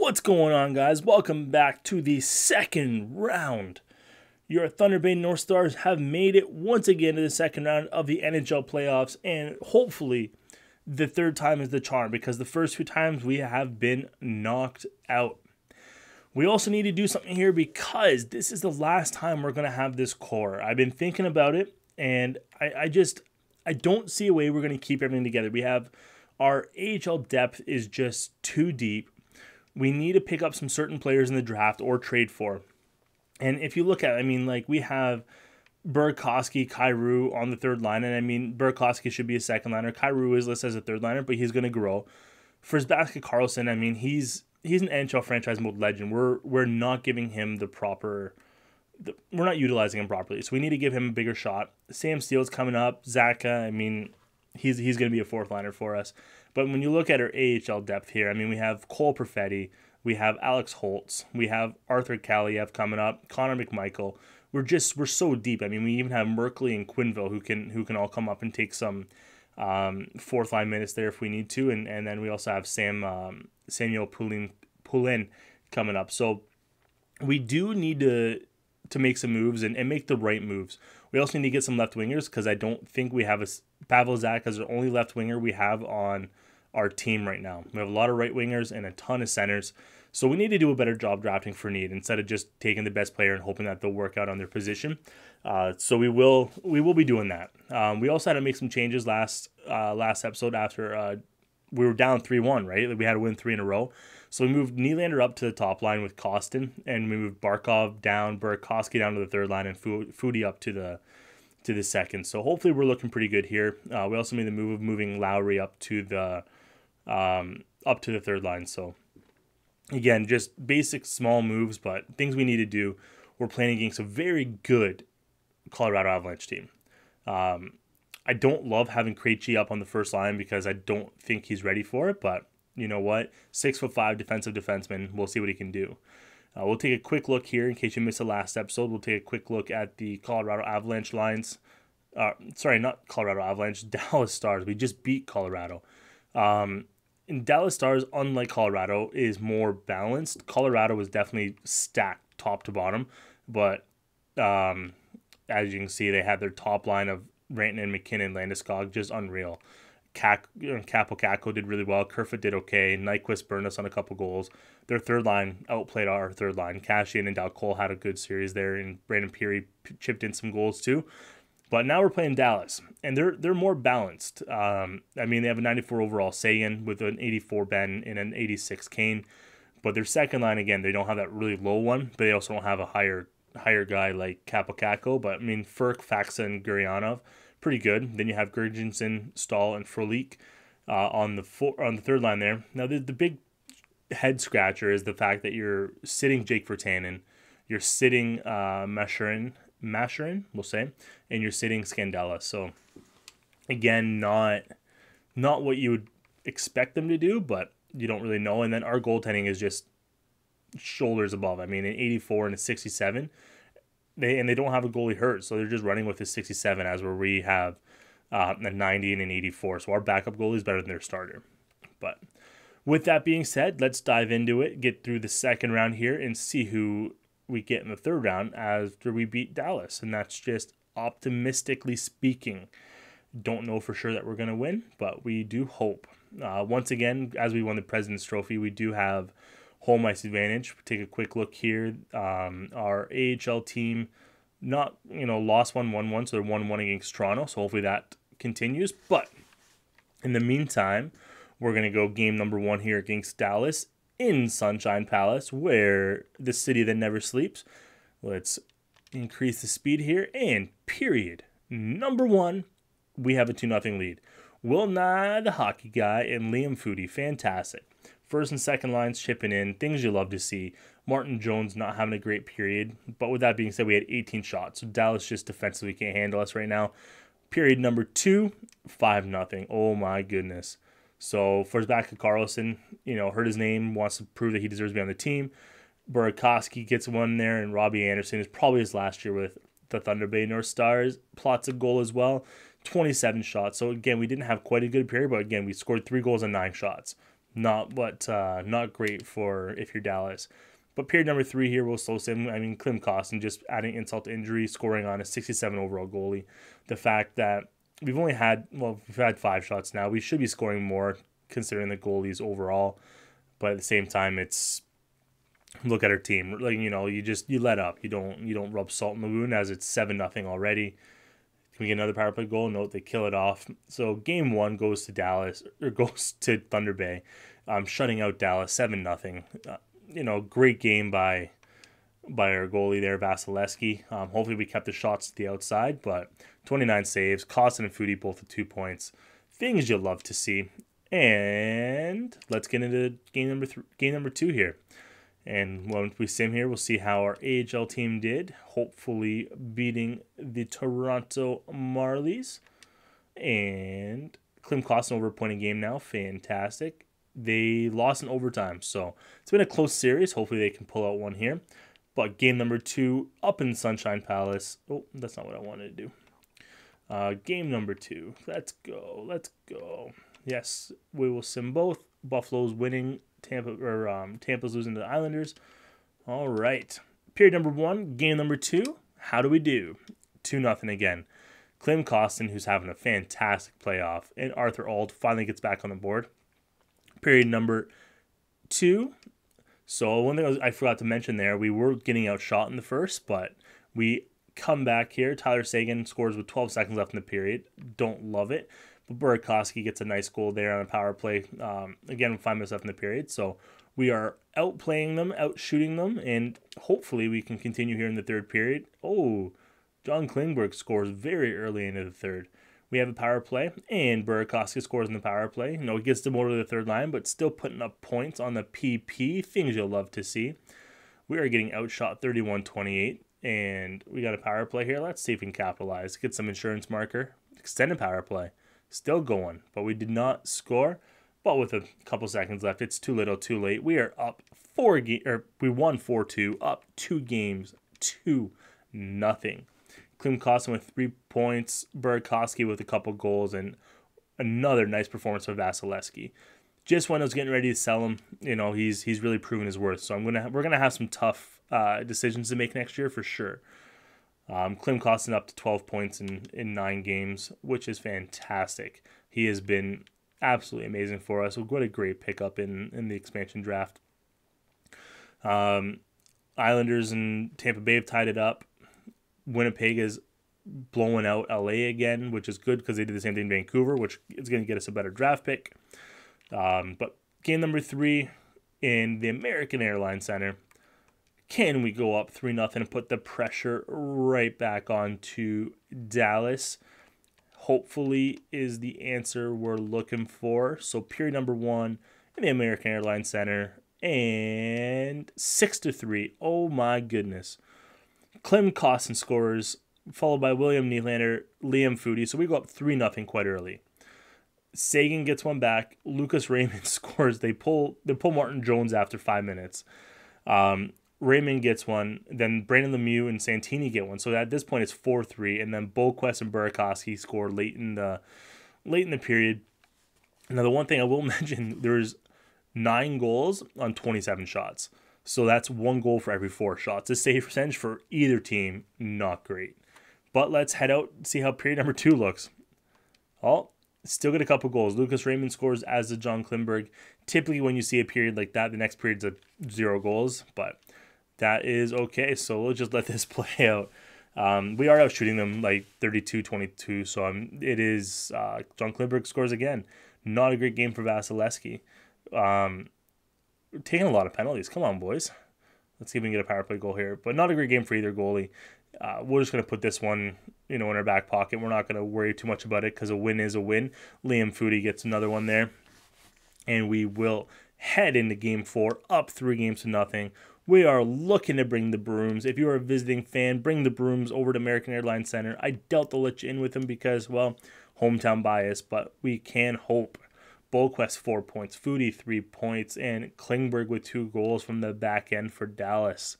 What's going on, guys? Welcome back to the second round. Your Thunder Bay North Stars have made it once again to the second round of the NHL playoffs, and hopefully the third time is the charm, because the first few times we have been knocked out. We also need to do something here because this is the last time we're going to have this core. I've been thinking about it, and I don't see a way we're going to keep everything together. We have our AHL depth is just too deep. We need to pick up some certain players in the draft or trade for. And if you look at it, we have Burakovsky, Kyrou on the third line. And Burakovsky should be a second liner. Kyrou is listed as a third liner, but he's going to grow. For Karlsson, he's an NHL franchise mode legend. We're not giving him we're not utilizing him properly. So we need to give him a bigger shot. Sam Steele's coming up. Zaka, he's going to be a fourth liner for us. But when you look at our AHL depth here, we have Cole Perfetti, we have Alex Holtz, we have Arthur Kaliev coming up, Connor McMichael. We're so deep. We even have Merkley and Quinville who can all come up and take some fourth line minutes there if we need to, and then we also have Samuel Poulin coming up. So we do need to make some moves and make the right moves. We also need to get some left wingers, because I don't think we have Pavel Zak as the only left winger we have on our team right now. We have a lot of right wingers and a ton of centers. So we need to do a better job drafting for need instead of just taking the best player and hoping that they'll work out on their position. So we will be doing that. We also had to make some changes last episode after we were down 3-1, right? We had to win 3 in a row. So we moved Nylander up to the top line with Kostin, and we moved Barkov down, Burakovsky down to the third line, and Foudy up to the second. So hopefully we're looking pretty good here. We also made the move of moving Lowry up to the third line. So again, just basic small moves, but things we need to do. We're playing against a very good Colorado Avalanche team. I don't love having Krejci up on the first line because I don't think he's ready for it, but you know what? 6'5" defensive defenseman. We'll see what he can do. We'll take a quick look here in case you missed the last episode. We'll take a quick look at the Colorado Avalanche lines. Sorry, not Colorado Avalanche, Dallas Stars. We just beat Colorado. And Dallas Stars, unlike Colorado, is more balanced. Colorado was definitely stacked top to bottom, but as you can see, they had their top line of Rantanen, McKinnon, Landeskog, just unreal. Capo Caco did really well. Kerfoot did okay. Nyquist burned us on a couple goals. Their third line outplayed our third line. Cashian and Dal Cole had a good series there, and Brandon Peary chipped in some goals too. But now we're playing Dallas, and they're more balanced. They have a 94 overall Sagan with an 84 Ben and an 86 Kane. But their second line, again, they don't have that really low one, but they also don't have a higher guy like Capo Caco. But Furk, Faxa, and Gurianov, pretty good. Then you have Gurgensen, Stahl, and Frolik on the third line there. Now the big head scratcher is the fact that you're sitting Jake Virtanen, you're sitting Masherin, we'll say, and you're sitting Scandella. So again, not what you would expect them to do, but you don't really know. And then our goaltending is just shoulders above. An 84 and a 67. They don't have a goalie hurt, so they're just running with a 67, as where we have a 90 and an 84. So our backup goalie is better than their starter. But with that being said, let's dive into it, get through the second round here, and see who we get in the third round after we beat Dallas. And that's just optimistically speaking. Don't know for sure that we're going to win, but we do hope. Once again, as we won the President's Trophy, we do have home ice advantage. Take a quick look here. Our AHL team lost 1-1, so they're 1-1 against Toronto. So hopefully that continues. But in the meantime, we're going to go game number 1 here against Dallas in Sunshine Palace, where the city that never sleeps. Let's increase the speed here. And period number 1, we have a 2-0 lead. Will Nye, the hockey guy, and Liam Foudy, fantastic. First and second lines chipping in, things you love to see. Martin Jones not having a great period, but with that being said, we had 18 shots. So Dallas just defensively can't handle us right now. Period number 2, 5-0. Oh my goodness. So first back to Karlsson, heard his name, wants to prove that he deserves to be on the team. Burakovsky gets one there, and Robbie Anderson is probably his last year with the Thunder Bay North Stars. Plots a goal as well, 27 shots. So again, we didn't have quite a good period, but again, we scored 3 goals and 9 shots. not great for if you're Dallas. But period number 3 here, we'll slow sim. I mean, Klim Kostin just adding insult to injury, scoring on a 67 overall goalie. The fact that we've had 5 shots now. We should be scoring more considering the goalies overall. But at the same time, it's look at our team. Like, you let up. You don't rub salt in the wound as it's 7-0 already. Can we get another power play goal? No, they kill it off. So game 1 goes to Dallas, or goes to Thunder Bay, shutting out Dallas 7-0. Great game by our goalie there, Vasilevsky. Hopefully we kept the shots to the outside, but 29 saves. Kostin and Foudy both with 2 points. Things you'll love to see. And let's get into game number 2 here. And when we sim here, we'll see how our AHL team did. Hopefully beating the Toronto Marlies. And Klim Kostin over a point a game now. Fantastic. They lost in overtime, so it's been a close series. Hopefully they can pull out one here. But game number 2 up in Sunshine Palace. Oh, that's not what I wanted to do. Game number 2. Let's go. Yes, we will sim both. Buffalo's winning. Tampa's losing to the Islanders. All right. Period number 1, game number 2. How do we do? 2-0 again. Klim Kostin, who's having a fantastic playoff, and Arthur Auld finally gets back on the board. Period number 2. So one thing I forgot to mention there, we were getting outshot in the first, but we come back here. Tyler Seguin scores with 12 seconds left in the period. Don't love it. But Burakovsky gets a nice goal there on a power play. Again, with 5 minutes left in the period. So we are outplaying them, outshooting them, and hopefully we can continue here in the third period. Oh, John Klingberg scores very early into the third. We have a power play, and Burakovsky scores in the power play. He gets them over to the third line, but still putting up points on the PP. Things you'll love to see. We are getting outshot 31-28, and we got a power play here. Let's see if we can capitalize. Get some insurance marker. Extended power play. Still going, but we did not score. But with a couple seconds left, it's too little, too late. We are up we won 4-2, up 2 games, 2-0. Klim Kostin with 3 points, Burakovsky with a couple goals, and another nice performance from Vasilevsky. Just when I was getting ready to sell him, he's really proven his worth. So we're gonna have some tough decisions to make next year for sure. Klim Kostin up to 12 points in 9 games, which is fantastic. He has been absolutely amazing for us. What a great pickup in the expansion draft. Islanders and Tampa Bay have tied it up. Winnipeg is blowing out LA again, which is good because they did the same thing in Vancouver, which is going to get us a better draft pick. But game number 3 in the American Airlines Center. Can we go up 3-0 and put the pressure right back onto Dallas? Hopefully is the answer we're looking for. So period number 1 in the American Airlines Center. And 6-3. Oh my goodness. Klim Kostin scores, followed by William Nylander, Liam Foudy. So we go up 3-0 quite early. Seguin gets one back. Lucas Raymond scores. They pull Martin Jones after 5 minutes. Raymond gets one. Then Brandon Lemieux and Santini get one. So at this point it's 4-3. And then Boquist and Burakovsky score late in the period. Now the one thing I will mention, there's 9 goals on 27 shots. So that's 1 goal for every 4 shots. The save percentage for either team, not great. But let's head out and see how period number 2 looks. Oh, still get a couple goals. Lucas Raymond scores, as does John Klingberg. Typically when you see a period like that, the next period's a 0 goals. But that is okay. So we'll just let this play out. We are out shooting them like 32-22. So it is John Klingberg scores again. Not a great game for Vasilevsky. Taking a lot of penalties. Come on, boys. Let's see if we can get a power play goal here. But not a great game for either goalie. We're just going to put this one, in our back pocket. We're not going to worry too much about it because a win is a win. Liam Foudy gets another one there. And we will head into game 4, up 3-0. We are looking to bring the brooms. If you're a visiting fan, bring the brooms over to American Airlines Center. I doubt they'll let you in with them because, well, hometown bias, but we can hope. Boquist 4 points, Foudy 3 points, and Klingberg with 2 goals from the back end for Dallas.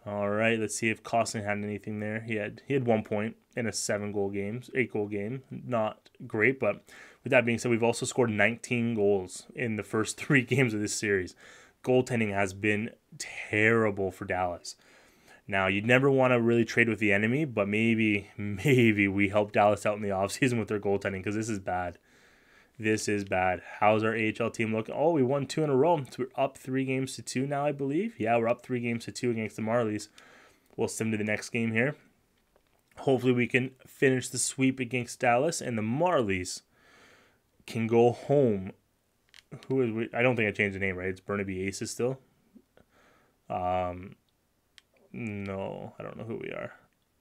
All right, let's see if Costin had anything there. He had 1 point in a 8-goal game. Not great, but with that being said, we've also scored 19 goals in the first 3 games of this series. Goaltending has been terrible for Dallas. Now, you'd never want to really trade with the enemy, but maybe we help Dallas out in the offseason with their goaltending, because this is bad. This is bad. How's our AHL team looking? Oh, we won 2 in a row. So we're up 3-2 now, I believe. Yeah, we're up 3-2 against the Marlies. We'll sim to the next game here. Hopefully we can finish the sweep against Dallas, and the Marlies can go home. Who is we? I don't think I changed the name, right? It's Burnaby Aces still. No, I don't know who we are.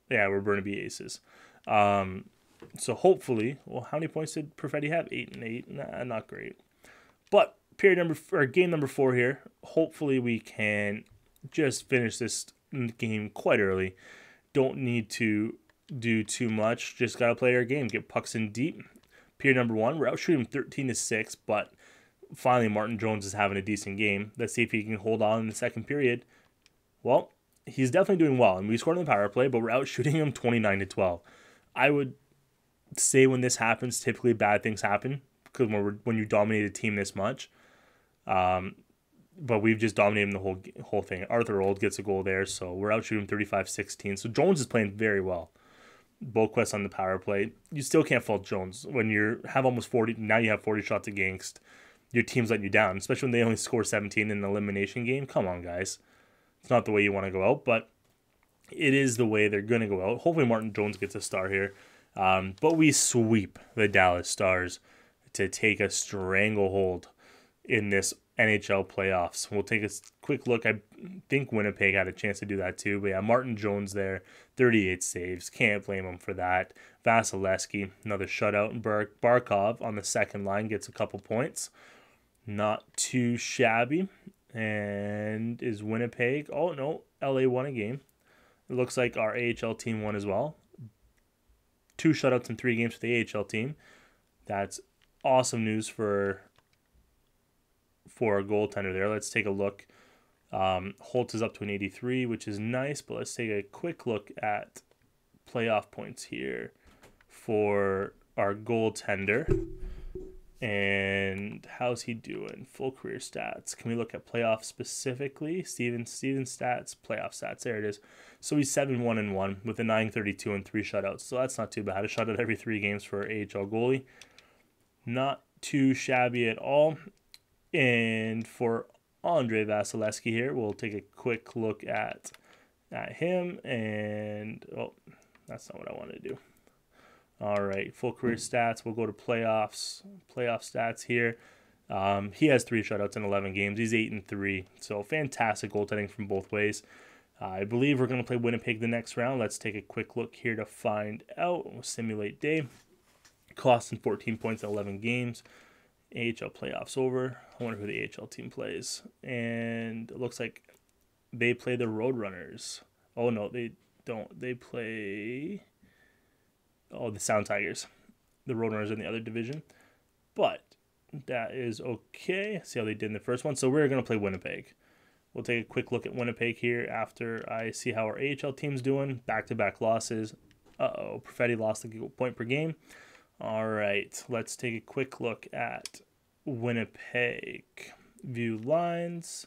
Yeah, we're Burnaby Aces. So hopefully, well, how many points did Perfetti have? 8 and 8. Nah, not great. But game number 4 here. Hopefully we can just finish this game quite early. Don't need to do too much. Just gotta play our game. Get pucks in deep. Period number 1, we're out shooting 13-6, but finally Martin Jones is having a decent game. Let's see if he can hold on in the second period. Well, he's definitely doing well, and we scored on the power play, but we're out shooting him 29-12. I would say when this happens, typically bad things happen, because when you dominate a team this much. But we've just dominated the whole thing. Arthur Old gets a goal there, so we're out shooting 35-16. So Jones is playing very well. Boquist on the power play. You still can't fault Jones when you have almost 40. Now you have 40 shots against. Your team's letting you down, especially when they only score 17 in an elimination game. Come on, guys. It's not the way you want to go out, but it is the way they're going to go out. Hopefully Martin Jones gets a star here. But we sweep the Dallas Stars to take a stranglehold in this NHL playoffs. We'll take a quick look. I think Winnipeg had a chance to do that too. But yeah, Martin Jones there, 38 saves. Can't blame him for that. Vasilevsky, another shutout. And Barkov on the second line gets a couple points. Not too shabby. And is Winnipeg... Oh, no. LA won a game. It looks like our AHL team won as well. 2 shutouts in 3 games for the AHL team. That's awesome news for our goaltender there. Let's take a look. Holtz is up to an 83, which is nice, but let's take a quick look at playoff points here for our goaltender. And how's he doing? Full career stats. Can we look at playoffs specifically? Steven stats, playoff stats. There it is. So he's 7-1-1 with a 932 and 3 shutouts. So that's not too bad. A shutout every 3 games for our AHL goalie. Not too shabby at all. And for Andre Vasilevsky here, we'll take a quick look at him. And, oh, that's not what I want to do. All right, full career stats. We'll go to playoffs. Playoff stats here. He has 3 shutouts in 11 games. He's 8-3. So fantastic goaltending from both ways. I believe we're going to play Winnipeg the next round. Let's take a quick look here to find out. We'll simulate day. Costing 14 points in 11 games. AHL playoffs over. I wonder who the AHL team plays. And it looks like they play the Roadrunners. Oh, no, they don't. They play... Oh, the Sound Tigers. The Roadrunners in the other division. But that is okay. See how they did in the first one. So we're going to play Winnipeg. We'll take a quick look at Winnipeg here after I see how our AHL team's doing. Back-to-back losses. Uh-oh, Perfetti lost a point per game. All right, let's take a quick look at Winnipeg. View lines.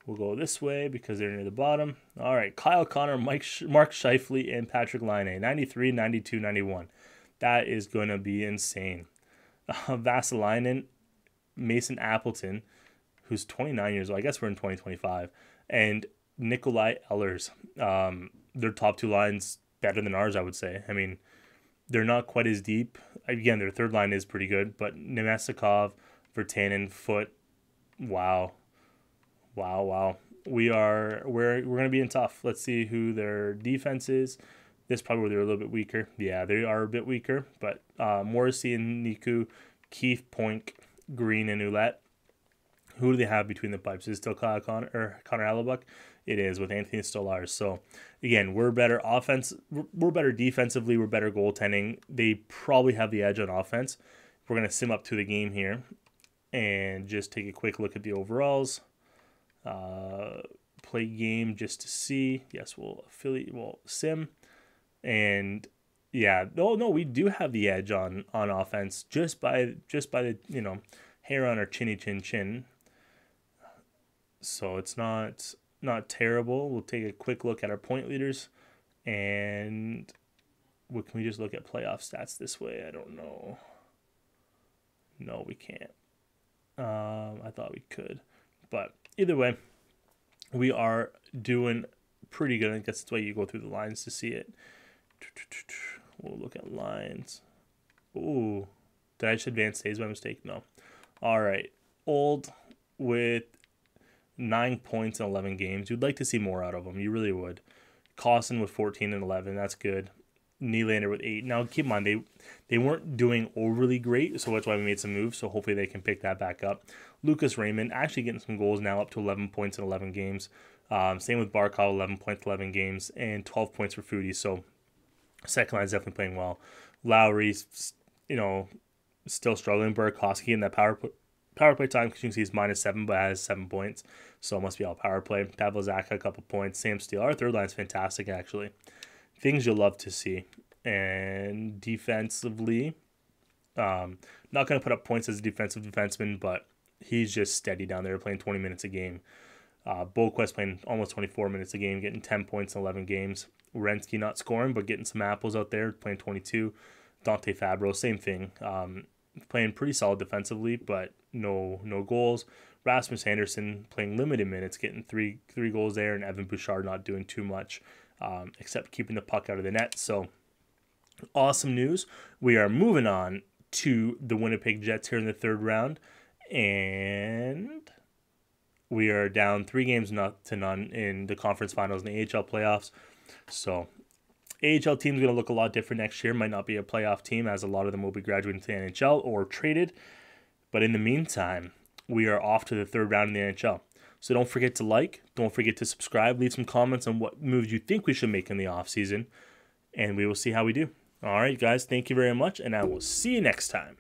We'll go this way because they're near the bottom. All right, Kyle Connor, Mark Scheifele, and Patrick Laine. 93, 92, 91. That is going to be insane. Vasilinen, Mason Appleton, who's 29 years old. I guess we're in 2025. And Nikolai Ehlers. Their top 2 lines better than ours, I would say. I mean, they're not quite as deep. Again, their third line is pretty good. But Nemestikov, Virtanen, Foote, wow. Wow. We're going to be in tough. Let's see who their defense is. This is probably where they're a little bit weaker. Yeah, they are a bit weaker. But Morrissey and Niku, Keith, Poink, Green, and Ouellette. Who do they have between the pipes? Is it still Connor Hellebuck? It is, with Anthony Stolarz. So, again, we're better we're better defensively. We're better goaltending. They probably have the edge on offense. We're going to sim up to the game here and just take a quick look at the overalls. play game just to see. Yes, we'll sim. And yeah, no, we do have the edge on offense just by the, you know, hair on our chinny chin. So it's not terrible. We'll take a quick look at our point leaders, and can we just look at playoff stats this way? I don't know. No, we can't. I thought we could, but either way, we are doing pretty good. I guess that's why you go through the lines to see it. We'll look at lines. Ooh, did I just advance stays by mistake? No. All right, Old with 9 points in 11 games. You'd like to see more out of them. You really would. Costin with 14 and 11. That's good. Nylander with 8. Now, keep in mind, they weren't doing overly great, so that's why we made some moves, so hopefully they can pick that back up. Lucas Raymond actually getting some goals now, up to 11 points in 11 games. Same with Barkov, 11 points, 11 games, and 12 points for Foodie, so second line is definitely playing well. Lowry's, you know, still struggling. Burakovsky in that power play time, because you can see he's -7, but has 7 points, so it must be all power play. Pavel Zacha, a couple points. Sam Steele. Our third line is fantastic, actually. Things you'll love to see. And defensively, not going to put up points as a defensive defenseman, but he's just steady down there, playing 20 minutes a game. Boquist playing almost 24 minutes a game, getting 10 points in 11 games. Werenski not scoring, but getting some apples out there, playing 22. Dante Fabro, same thing. Playing pretty solid defensively, but no goals. Rasmus Anderson playing limited minutes, getting three goals there, and Evan Bouchard not doing too much, except keeping the puck out of the net. So awesome news. We are moving on to the Winnipeg Jets here in the third round, and we are down 3 games to none in the conference finals in the AHL playoffs. So AHL team's going to look a lot different next year. Might not be a playoff team, as a lot of them will be graduating to the NHL or traded. But in the meantime, we are off to the third round in the NHL. So don't forget to like, don't forget to subscribe, leave some comments on what moves you think we should make in the offseason, and we will see how we do. All right, guys, thank you very much, and I will see you next time.